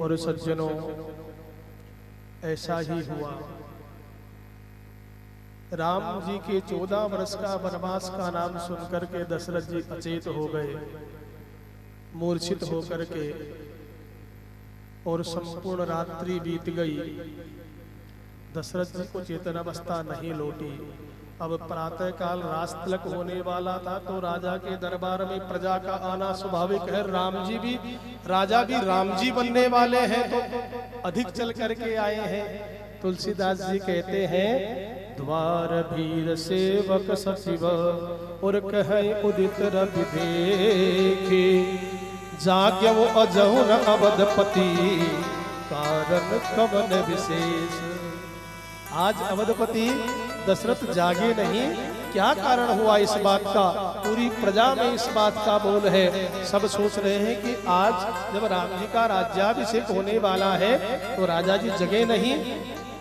और सज्जनों, ऐसा ही हुआ। राम जी के 14 वर्ष का वनवास का नाम सुनकर के दशरथ जी अचेत हो गए, मूर्छित होकर के, और संपूर्ण रात्रि बीत गई। दशरथ जी को चेतनावस्था नहीं लौटी। अब प्रातः काल रात तिलक होने वाला था, तो राजा के दरबार में प्रजा का आना स्वाभाविक है। राजा भी राम जी बनने वाले हैं, तो अधिक चल करके आए हैं। तुलसीदास जी कहते हैं, द्वार भीर सेवक सचिव और कहे उदित रवि देखे, जाग्यव अजहुन अवधपति कारण कवन विशेष। आज अवधपति दशरथ जागे नहीं, क्या कारण हुआ इस बात का? पूरी प्रजा में इस बात का बोल है। सब सोच रहे हैं कि आज जब राम जी का राज्याभिषेक होने वाला है तो राजा जी जगे नहीं।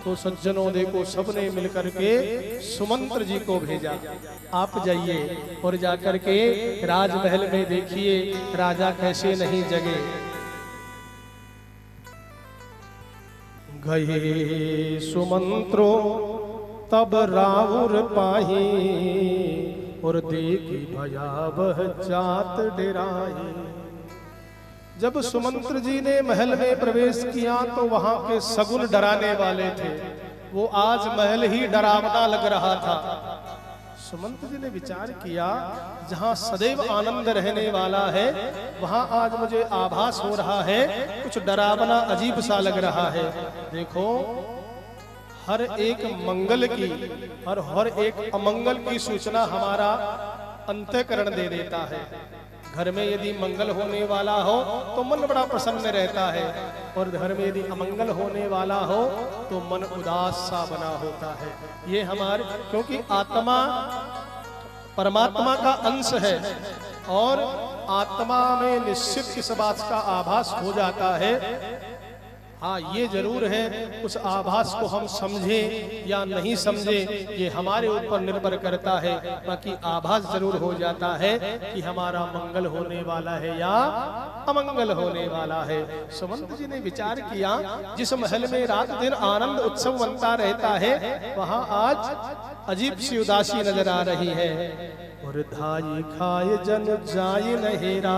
तो सज्जनों देखो, सबने मिलकर के सुमंत्र जी को भेजा, आप जाइए और जाकर के राजमहल में देखिए राजा कैसे नहीं जगे। गए सुमंत्रो तब राउर पाही, और देखी भयावह जात डेराही। जब सुमंत्र जी ने महल में प्रवेश किया तो वहां के सगुन डराने वाले थे। वो आज महल ही डरावना लग रहा था। सुमंत्र जी ने विचार किया, जहां सदैव आनंद रहने वाला है वहां आज मुझे आभास हो रहा है कुछ डरावना अजीब सा लग रहा है। देखो, हर एक मंगल की और हर एक अमंगल की सूचना हमारा अंतःकरण दे देता है। घर में यदि मंगल होने वाला हो तो मन बड़ा प्रसन्न रहता है, और घर में यदि अमंगल होने वाला हो तो मन उदास सा बना होता है। ये हमारे, क्योंकि आत्मा परमात्मा का अंश है, और आत्मा में निश्चित इस बात का आभास हो जाता है। हाँ, ये जरूर है, उस आभास को हम समझें या नहीं समझें ये हमारे ऊपर निर्भर करता है। बाकी आभास जरूर हो जाता है कि हमारा मंगल होने वाला है या अमंगल होने वाला है। सुमंत्र जी ने विचार किया, जिस महल में रात दिन आनंद उत्सव बनता रहता है वहां आज अजीब सी उदासी नजर आ रही है। और धाई खाए जन जाय नहेरा,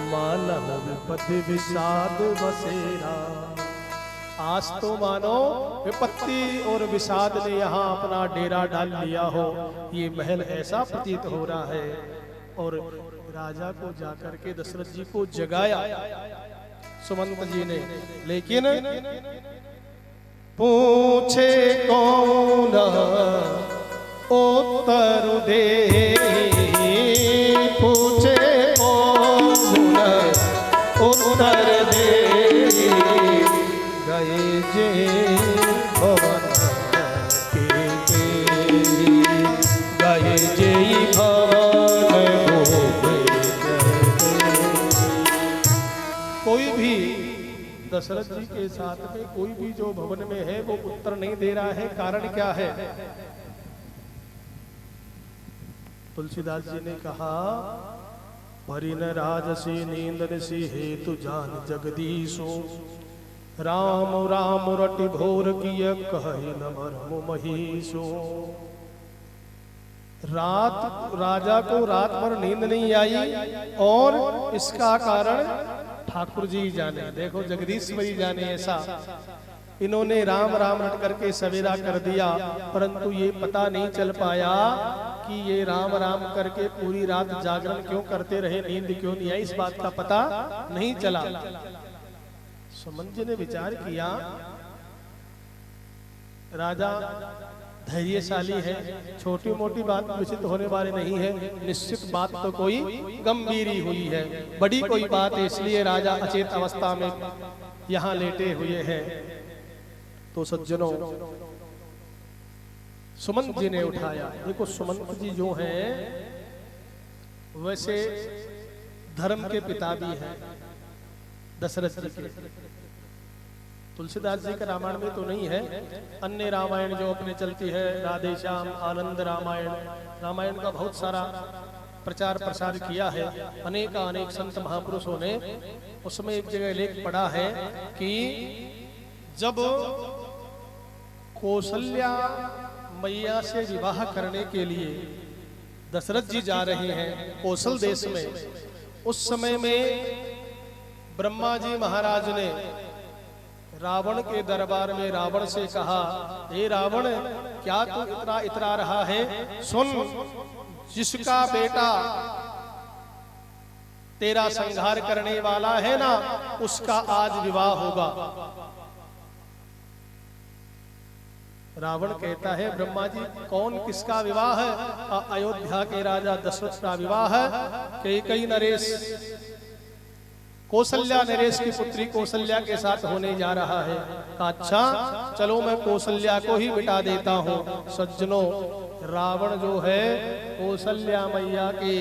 मानव विपत्ति विषाद बसेरा। आज तो मानो विपत्ति और विषाद ने यहाँ अपना डेरा डाल लिया हो, ये महल ऐसा प्रतीत हो रहा है। और राजा को जाकर के दशरथ जी को जगाया सुमंत्र जी ने, लेकिन पूछे कौन उत्तर दे, पूछे उत्तर दे, गए जे भवन के, गए जे भवन कोई भी दशरथ जी के साथ में कोई भी जो भवन में है वो उत्तर नहीं दे रहा है। कारण क्या है? तुलसीदास जी ने कहा, परिन राजसी नींद ऋषि हेतु जान जगदीशो, राम राम रटि भोर किय कहि न मरमु महीशो। राजा को रात भर नींद नहीं आई, और इसका कारण ठाकुर जी जाने। देखो, जगदीश्वरी जाने। ऐसा इन्होंने राम राम रट करके सवेरा कर दिया, परंतु ये पता नहीं चल पाया कि ये राम राम करके पूरी रात जागरण क्यों करते रहे, नींद क्यों नहीं आई, इस बात का पता नहीं चला। सुमंत्र जी ने विचार किया, राजा धैर्यशाली है, छोटी मोटी बात विचित होने वाली नहीं है, निश्चित बात तो कोई गंभीरी हुई है, बड़ी कोई बात है, इसलिए राजा अचेत अवस्था में यहाँ लेटे हुए हैं। तो सज्जनों, सुमंत्र जी ने उठाया। देखो, सुमंत्र जी जो हैं वैसे धर्म के पिता भी हैं दशरथ जी के। तुलसीदास जी का रामायण में तो नहीं है, अन्य रामायण जो अपने चलती है, राधेश्याम, आनंद रामायण, रामायण का बहुत सारा प्रचार प्रसार किया है अनेक संत महापुरुषों ने। उसमें एक जगह लेख पढ़ा है कि जब कौशल्या मैया से विवाह करने के लिए दशरथ जी जा रहे हैं कौशल देश में, उस समय में ब्रह्मा जी महाराज ने रावण के दरबार में रावण से कहा, हे रावण, क्या तू इतना इतरा रहा है? सुन, जिसका बेटा तेरा संहार करने वाला है ना, उसका आज विवाह होगा। रावण कहता है, ब्रह्मा जी, कौन किसका विवाह है? अयोध्या के राजा दशरथ का विवाह है। कैकेयी नरेश, कौशल्या नरेश की पुत्री कौशल्या के साथ होने जा रहा है। कहा, अच्छा चलो मैं कौशल्या को ही मिटा देता हूँ। सज्जनों, रावण जो है कौशल्या मैया के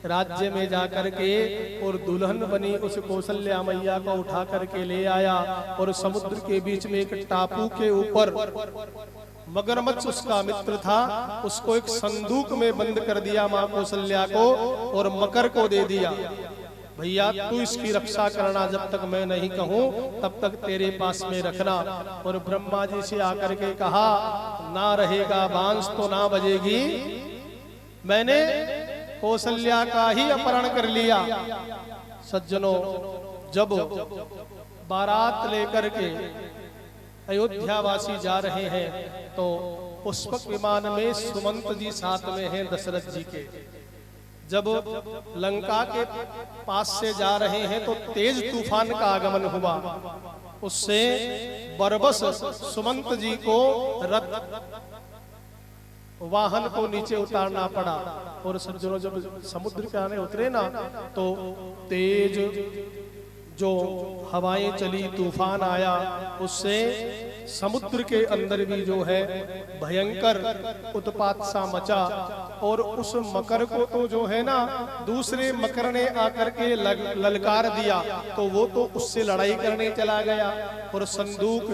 राज्य में जाकर के और दुल्हन बनी उस कौशल्या मैया को उठा करके ले आया और समुद्र के बीच में एक टापू के ऊपर मगरमच्छ उसका मित्र था, उसको एक संदूक में बंद कर दिया मां कौशल्या को और मकर को दे दिया, भैया तू इसकी रक्षा करना, जब तक मैं नहीं कहूं तब तक तेरे पास में रखना। और ब्रह्मा जी से आकर के कहा, ना रहेगा बांस तो ना बजेगी। मैंने कौशल्या का ही अपहरण कर लिया। सज्जनों, जब बारात लेकर के अयोध्या वासी जा रहे हैं तो पुष्पक विमान में सुमंत जी साथ में हैं दशरथ जी के। जब लंका के पास से जा रहे हैं तो तेज तूफान का आगमन हुआ, उससे बरबस सुमंत जी को रथ वाहन को नीचे उतारना पड़ा। और सज्जनों, जब समुद्र के आने उतरे ना तो तेज जो हवाएं चली, तूफान आया, उससे समुद्र के अंदर भी जो है भयंकर उत्पात सा मचा। और उस मकर को तो जो है ना दूसरे मकर ने आकर के ललकार दिया तो वो तो उससे लड़ाई करने चला गया। और संदूक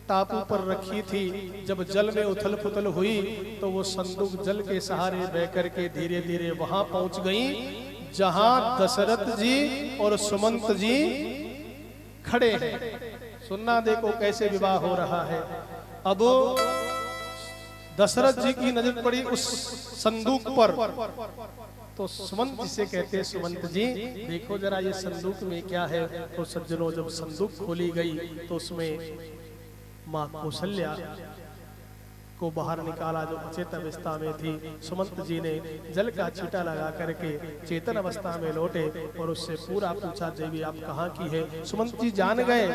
टापू पर रखी थी, जब जल में उथल पुथल हुई तो वो संदूक जल के सहारे बह करके धीरे धीरे वहां पहुंच गई जहां दशरथ जी और सुमंत जी खड़े हैं। सुनना, देखो कैसे विवाह हो रहा है। अब दशरथ जी की नजर पड़ी उस संदूक पर, तो सुमंत जी से कहते हैं, सुमंत जी देखो जरा ये संदूक में क्या है। तो सज्जनों, जब संदूक खोली गई तो उसमें मां कौशल्या को बाहर निकाला जो अचेतन अवस्था में थी। सुमंत जी ने जल का छींटा लगा करके चेतन अवस्था में लौटे और उससे पूरा पूछा, देवी आप कहाँ की है? सुमंत जी जान गए,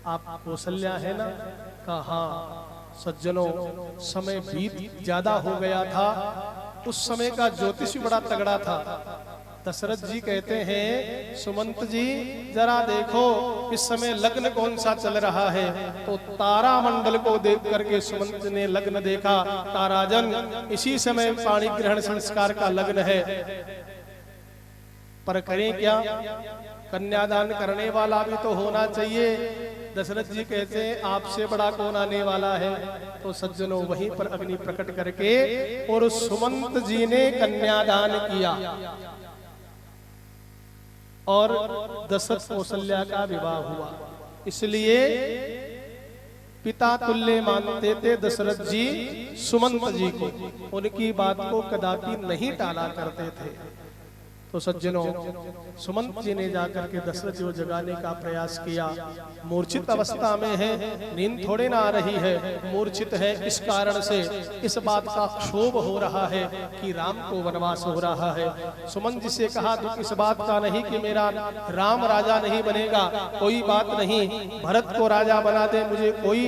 आप कौशल्या है ना? कहा हाँ। सज्जनों, समय बीत ज्यादा हो गया था, उस समय का ज्योतिष भी बड़ा तगड़ा था। दशरथ जी कहते हैं, सुमंत जी जरा देखो इस समय लग्न कौन सा चल रहा है। तो तारा मंडल को देख करके सुमंत ने लग्न देखा, ताराजन इसी समय पाणी ग्रहण संस्कार का लग्न है, पर करें क्या? कन्यादान करने वाला भी तो होना चाहिए। दशरथ जी कहते हैं, आपसे बड़ा कौन आने वाला है? तो सज्जनों, वहीं पर अग्नि प्रकट करके और सुमंत जी ने कन्यादान किया और दशरथ कौशल्या का विवाह हुआ। इसलिए पिता तुल्य मानते थे दशरथ जी सुमंत जी को, उनकी बात को कदापि नहीं टाला करते थे। तो सज्जनों, सुमंत जी ने जाकर के दशरथ जी को जगाने का प्रयास किया। मूर्छित अवस्था में है, नींद थोड़े ना आ रही है, मूर्छित है। इस कारण से इस बात का क्षोभ हो रहा है कि राम को वनवास हो रहा है। सुमंत जी से कहा, दुख इस बात का नहीं कि मेरा राम राजा नहीं बनेगा, कोई बात नहीं, भरत को राजा बना दे, मुझे कोई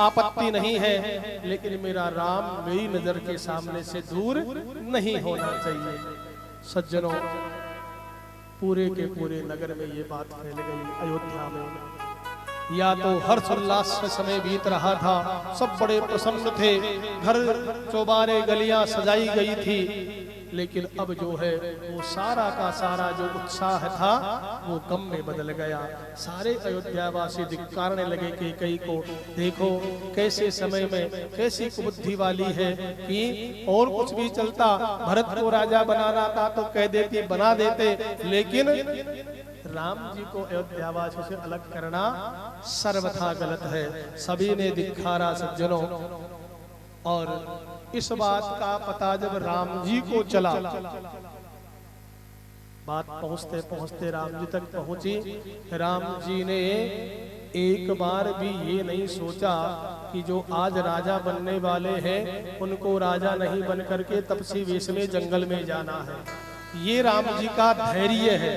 आपत्ति नहीं है, लेकिन मेरा राम मेरी नजर के सामने से दूर नहीं होना चाहिए। सज्जनों, पूरे के पूरे नगर में ये बात फैल गई। अयोध्या में या तो हर्ष उल्लास से समय बीत रहा था, सब बड़े प्रसन्न थे, घर चौबारे गलियां सजाई गई थी, लेकिन अब जो है वो सारा का सारा जो उत्साह था वो गम में बदल गया। सारे अयोध्यावासी धिक्कारने लगे कैकेयी को। देखो कैसे समय में कैसी कुबुद्धि वाली है कि और कुछ भी चलता, भरत को राजा बनाना था तो कह देती, बना देते, लेकिन राम जी को अयोध्यावासियों से अलग करना सर्वथा गलत है। सभी ने धिक्कारा सज्जनों। और इस बात का पता जब राम जी को चला, बात पहुंचते पहुंचते राम जी तक पहुंची, राम जी ने एक बार भी ये नहीं सोचा कि जो आज राजा बनने वाले हैं उनको राजा नहीं बन करके तपसी वेश में जंगल में जाना है। ये राम जी का धैर्य है,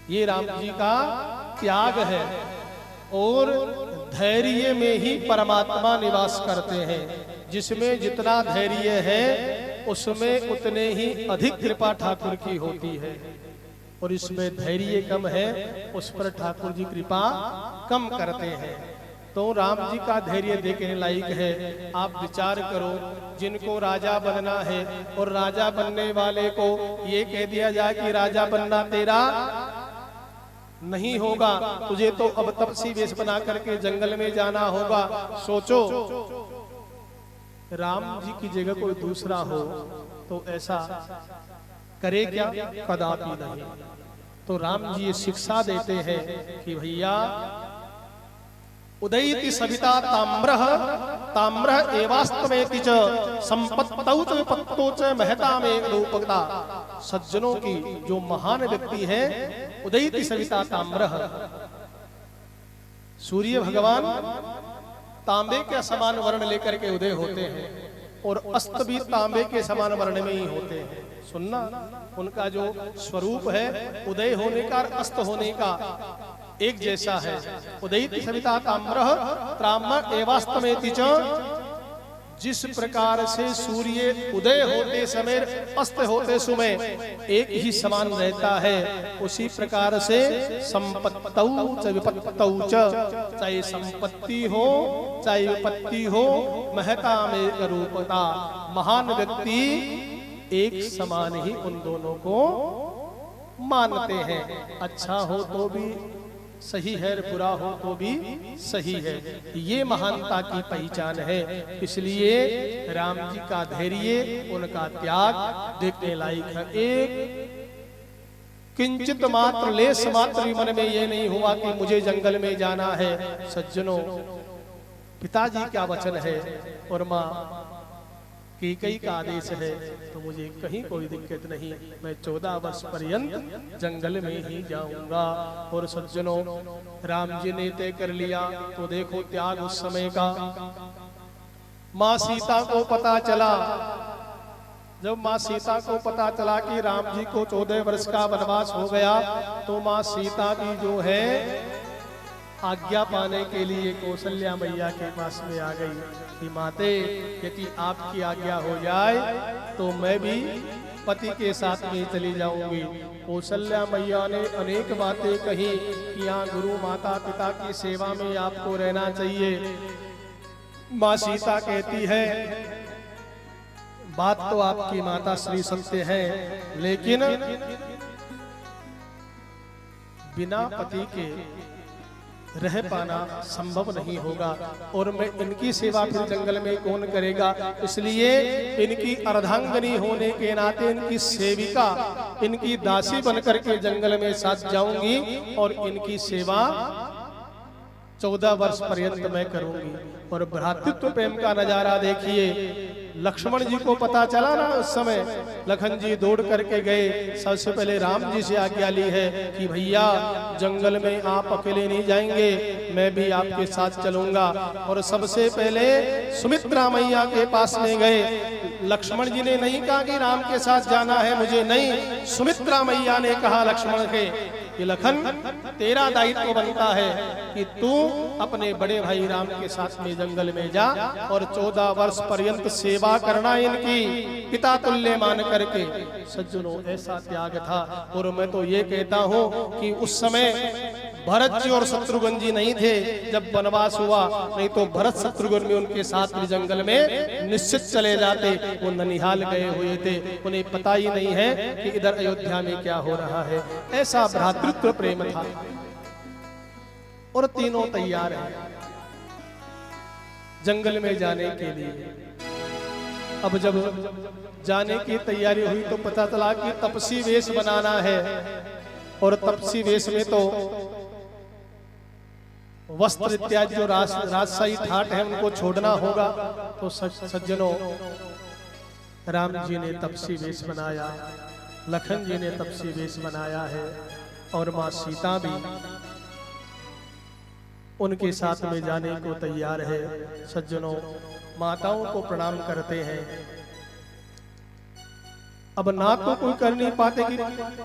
ये राम जी का त्याग है। और धैर्य में ही परमात्मा निवास करते हैं। जिसमें जितना धैर्य है उसमें उतने ही अधिक कृपा ठाकुर की होती है, और इसमें धैर्य कम है उस पर ठाकुर जी कृपा कम करते हैं। तो राम जी का धैर्य देखने लायक है। आप विचार करो, जिनको राजा बनना है और राजा बनने वाले को ये कह दिया जाए कि राजा बनना तेरा नहीं होगा, तुझे तो अब तपसी वेश बना करके जंगल में जाना होगा। सोचो राम जी की जगह कोई दूसरा हो तो ऐसा करे क्या? कदापि नहीं। तो राम जी ये शिक्षा देते हैं कि भैया उदयति सविता ताम्रः ताम्रः एवास्तमेति च संपत्तौ च विपत्तौ च महता में रूपकता। सज्जनों की जो महान व्यक्ति है, उदयति सविता ताम्रः, सूर्य भगवान तांबे के समान वर्ण लेकर के उदय होते हैं और अस्त भी तांबे के समान वर्ण में ही होते हैं। सुनना, उनका जो स्वरूप है उदय होने का और अस्त होने का एक जैसा है। उदयति सविता ताम्रः ताम्र एवास्तमेति च, जिस प्रकार से सूर्य उदय होते समय अस्त होते समय एक ही समान रहता है, उसी प्रकार से संपत्तौ च विपत्तौ च, चाहे संपत्ति हो चाहे विपत्ति हो, महता में रूपता, महान व्यक्ति एक समान ही उन दोनों को मानते हैं। अच्छा हो तो भी सही है, बुरा हो तो भी सही है। ये महानता की पहचान है। इसलिए राम जी का धैर्य, उनका त्याग देखने लायक है। एक किंचित मात्र लेस मात्र मन में ये नहीं हुआ कि मुझे जंगल में जाना है। सज्जनों, पिताजी क्या वचन है और माँ कैकेयी का आदेश है, तो मुझे कहीं कोई दिक्कत नहीं, मैं 14 वर्ष पर्यंत जंगल में ही जाऊंगा। और सज्जनों, राम जी ने तय कर लिया। तो देखो त्याग उस समय का। माँ सीता को पता चला, जब माँ सीता को पता चला कि राम जी को 14 वर्ष का वनवास हो गया, तो माँ सीता भी जो है आज्ञा पाने के लिए कौशल्या मैया के पास में आ गई कि माते, यदि आपकी आज्ञा हो जाए तो मैं भी पति के साथ में चली जाऊंगी। कौशल्या मैया ने अनेक बातें कही कि यहाँ गुरु माता पिता की सेवा में आपको रहना चाहिए। माँ सीता कहती है, बात तो आपकी माता श्री सत्य है, लेकिन बिना पति के रह पाना संभव नहीं होगा, और मैं इनकी सेवा फिर जंगल में कौन करेगा। इसलिए इनकी अर्धांगनी होने के नाते इनकी सेविका, इनकी दासी बनकर के जंगल में साथ जाऊंगी और इनकी सेवा 14 वर्ष पर्यंत मैं करूंगी। और भ्रातृत्व प्रेम का नजारा देखिए। लक्ष्मण जी को पता चला ना उस समय, लखन जी दौड़ करके गए, सबसे पहले राम जी से आज्ञा ली है कि भैया जंगल में आप अकेले नहीं जाएंगे, मैं भी आपके साथ चलूंगा। और सबसे पहले सुमित्रा मैया के पास में गए। लक्ष्मण जी ने नहीं कहा कि राम के साथ जाना है मुझे, नहीं, सुमित्रा मैया ने कहा लक्ष्मण के कि लखन, तेरा दायित्व बनता है कि तू अपने बड़े भाई राम के साथ में जंगल में जा और 14 वर्ष पर्यंत सेवा करना इनकी, पिता तुल्य मान करके। सज्जनों, ऐसा त्याग था। और मैं तो ये कहता हूँ कि उस समय भरत जी और शत्रुघ्न जी नहीं थे जब वनवास हुआ, नहीं तो भरत शत्रुघ्न भी उनके साथ भी जंगल में निश्चित चले जाते। वो ननिहाल गए हुए थे, उन्हें पता ही नहीं है कि इधर अयोध्या में क्या हो रहा है। ऐसा भ्रातृत्व प्रेम था। और तीनों तैयार हैं जंगल में जाने के लिए। अब जब जाने की तैयारी हुई तो पता चला कि तपसी वेश बनाना है, और तपसी वेश में तो वस्त्र इत्यादि जो राजशाही ठाट है उनको छोड़ना होगा। तो सज्जनों, राम जी ने तपसी वेश बनाया, लखन जी ने तपसी वेश बनाया है, और मां सीता भी उनके साथ में जाने को तैयार है। सज्जनों, माताओं को प्रणाम करते हैं। अब ना तो कोई कर नहीं पाते कि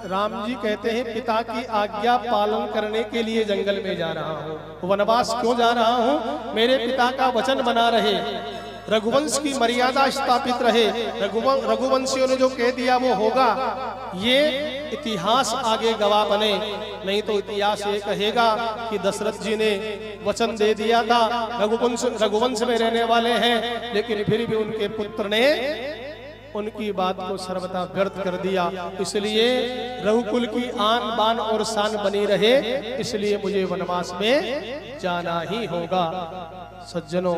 राम जी कहते हैं पिता की आज्ञा पालन करने के लिए जंगल में जा रहा हूँ, वनवास क्यों जा रहा हूँ, मेरे पिता का वचन बना रहे, रघुवंश की मर्यादा स्थापित रहे, रघुवंशियों ने जो कह दिया वो होगा, ये इतिहास आगे गवाह बने। नहीं तो इतिहास ये कहेगा कि दशरथ जी ने वचन दे दिया था, रघुवंश में रहने वाले हैं, लेकिन फिर भी उनके पुत्र ने उनकी बात को सर्वथा व्यर्थ कर दिया। इसलिए रघुकुल की आन बान और शान बनी रहे, इसलिए मुझे वनवास में जाना ही होगा। सज्जनों,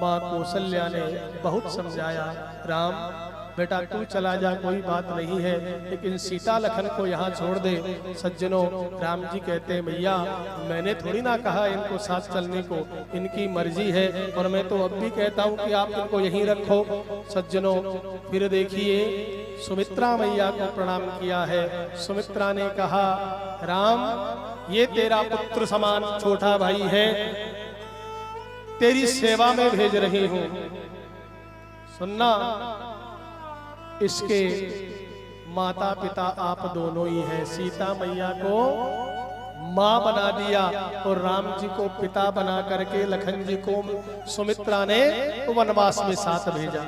माँ कौशल्या ने बहुत समझाया, राम बेटा तू चला जा, कोई बात नहीं है, लेकिन सीता लखन को यहाँ छोड़ दे। सज्जनों, राम जी कहते हैं मैया मैंने थोड़ी ना कहा इनको साथ चलने को, इनकी मर्जी है, और मैं तो अब भी कहता हूँ कि आप इनको यहीं रखो। सज्जनों, फिर देखिए सुमित्रा मैया को प्रणाम किया है। सुमित्रा ने कहा, राम ये तेरा पुत्र समान छोटा भाई है, तेरी सेवा में भेज रही हूँ। सुनना, इसके माता पिता आप दोनों ही हैं। सीता मैया को माँ बना दिया और राम जी को पिता बना करके लखन जी को सुमित्रा ने वनवास में साथ भेजा।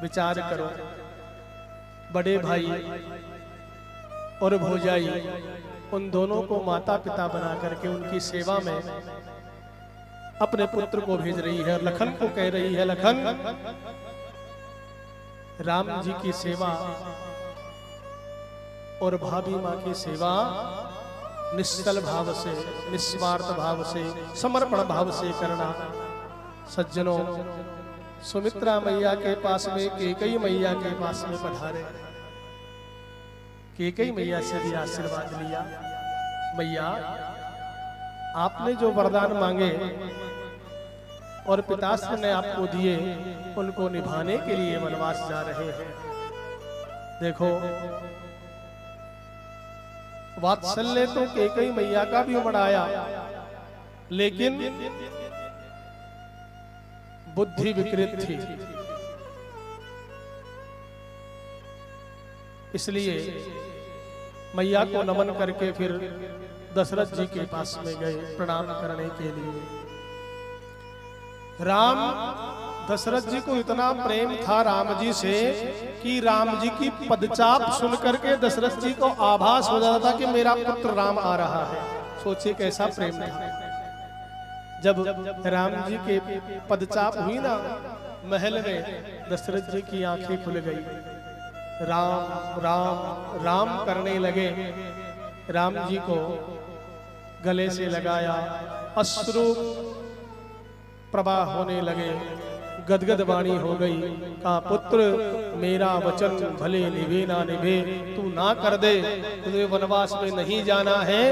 विचार करो, बड़े भाई और भौजाई उन दोनों को माता पिता बना करके उनकी सेवा में अपने पुत्र को भेज रही है, और लखन को कह रही है, लखन राम जी की सेवा और भाभी माँ की सेवा निश्चल भाव से, निस्वार्थ भाव से, समर्पण भाव से करना। सज्जनों, सुमित्रा मैया के पास में कैकेयी मैया के पास में पधारे। कैकेयी मैया से भी आशीर्वाद लिया। मैया आपने जो वरदान मांगे और पिताश्री ने आपको दिए, उनको निभाने के लिए वनवास जा रहे हैं। देखो, वात्सल्य तो कैकेयी मैया का भी उमड़ आया, लेकिन बुद्धि विकृत थी। इसलिए मैया को नमन करके फिर दशरथ जी के पास में गए प्रणाम करने के लिए। राम, दशरथ जी को इतना प्रेम था राम जी से कि राम जी की पदचाप सुन करके दशरथ जी को आभास हो जाता था कि मेरा पुत्र राम आ रहा है। सोचिए कैसा प्रेम था। जब राम जी के पदचाप हुई ना महल में, दशरथ जी की आंखें खुल गई, राम राम राम करने लगे। राम जी को गले से लगाया, अश्रु प्रवाह होने लगे, गदगद वाणी हो गई। कहा, पुत्र मेरा वचन भले निभे ना निभे, तू ना कर दे, तुझे वनवास में नहीं जाना है,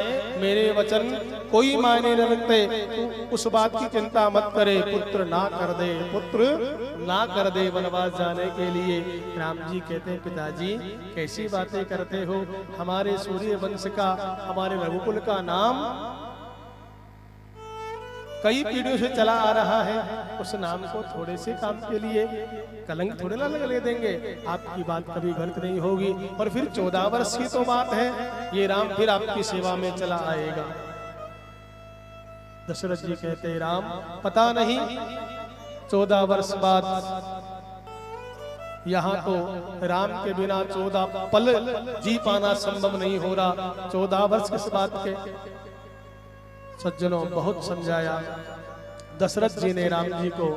मेरे वचन कोई मायने न रखते, तू उस बात की चिंता मत करे, पुत्र ना कर दे, पुत्र ना कर दे वनवास जाने के लिए। राम जी कहते हैं, पिताजी कैसी बातें करते हो, हमारे सूर्य वंश का, हमारे रघुकुल का नाम कई पीढ़ियों से चला आ रहा है, उस नाम को थोड़े से काम के लिए कलंक थोड़े ना लगा ले देंगे। आपकी बात कभी गलत नहीं होगी। और फिर 14 वर्ष की तो बात है, ये राम फिर आपकी सेवा में चला आएगा। दशरथ जी कहते हैं, राम पता नहीं 14 वर्ष बाद यहाँ तो राम के बिना 14 पल जी पाना संभव नहीं हो रहा। 14 वर्ष किस बात के। सज्जनों, बहुत समझाया दशरथ जी ने राम जी को,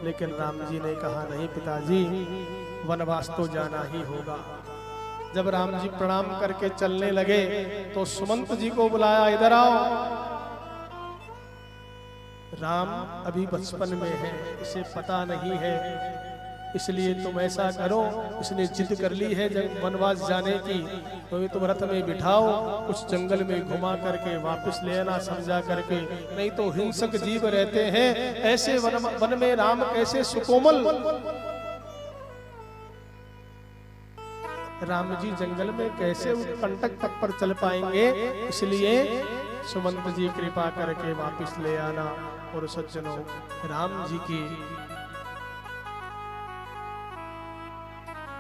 लेकिन राम जी ने कहा नहीं पिताजी, वनवास तो जाना ही होगा। जब राम जी प्रणाम करके चलने लगे तो सुमंत जी को बुलाया, इधर आओ। राम अभी बचपन में है, इसे पता नहीं है, इसलिए तुम ऐसा करो, इसने जिद कर ली है जब वनवास जाने की, तो तुम रथ में बिठाओ, कुछ जंगल में घुमा करके वापस ले आना समझा करके, नहीं तो हिंसक जीव रहते हैं, ऐसे वन में राम कैसे सुकोमल। राम जी जंगल में कैसे उत्कंटक तक पर चल पाएंगे, इसलिए सुमंत जी कृपा करके वापस ले आना। और सज्जनों, राम जी की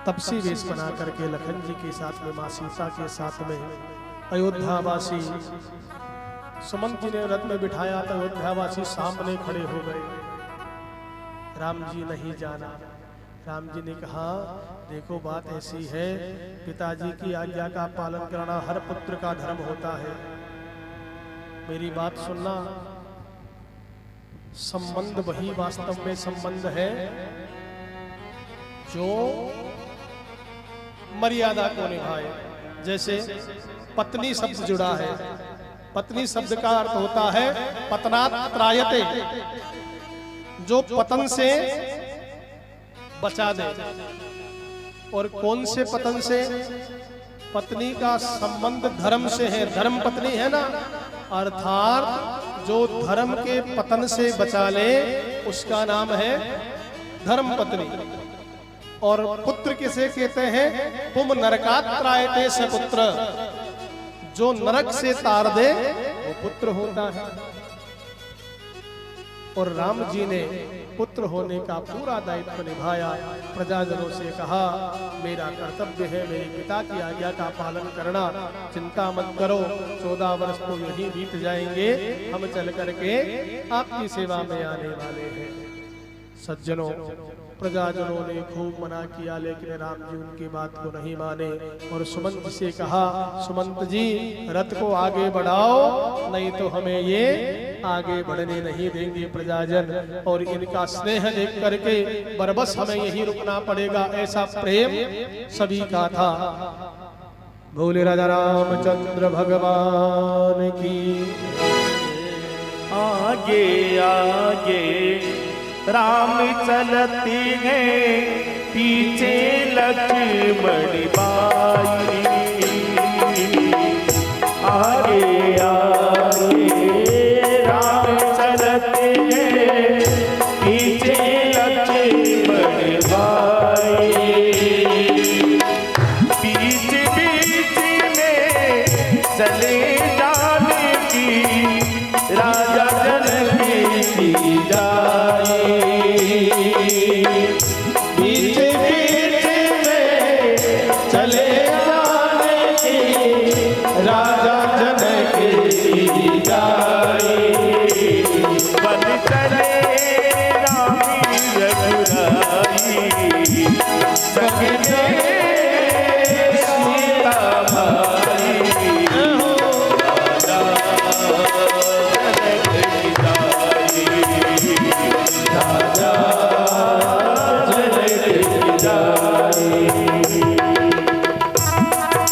तपसी वेश बना करके लखन जी के साथ में, मां सीता के साथ में अयोध्यावासी, सुमंत जी ने रथ में बिठाया तो अयोध्यावासी सामने खड़े हो गए। राम जी नहीं जाना। राम जी ने कहा, देखो बात ऐसी है, पिताजी की आज्ञा का पालन करना हर पुत्र का धर्म होता है। मेरी बात सुनना, संबंध वही वास्तव में संबंध है जो मर्यादा को निभाए। जैसे पत्नी शब्द जुड़ा है, पत्नी शब्द का अर्थ होता है पतनात् त्रायते, जो पतन से बचा दे। और कौन से पतन से? पत्नी का संबंध धर्म से है, धर्म पत्नी है ना, अर्थात जो धर्म के पतन से बचा ले उसका नाम है धर्म पत्नी। और पुत्र किसे कहते हैं? तुम नरकात् त्रायते स पुत्र, जो नरक से तार दे वो पुत्र होता है। और राम जी ने पुत्र होने का पूरा दायित्व निभाया। प्रजाजनों से कहा, मेरा कर्तव्य है मेरे पिता की आज्ञा का पालन करना, चिंता मत करो, 14 वर्ष तो यही बीत जाएंगे, हम चल करके आपकी सेवा में आने वाले हैं। सज्जनों, प्रजाजनों ने खूब मना किया, लेकिन राम जी उनकी बात को नहीं माने और सुमंत से कहा, सुमंत जी रथ को आगे बढ़ाओ, नहीं तो हमें ये आगे बढ़ने नहीं देंगे प्रजाजन, और इनका स्नेह देख करके बरबस हमें यही रुकना पड़ेगा। ऐसा प्रेम सभी का था। बोले राजा रामचंद्र भगवान की। आगे आगे राम चलते हैं, पीछे लक्ष्मण बाई। आगे आगे राम चलते हैं, पीछे लक्ष्मण बाई। बीच बीच में चले जा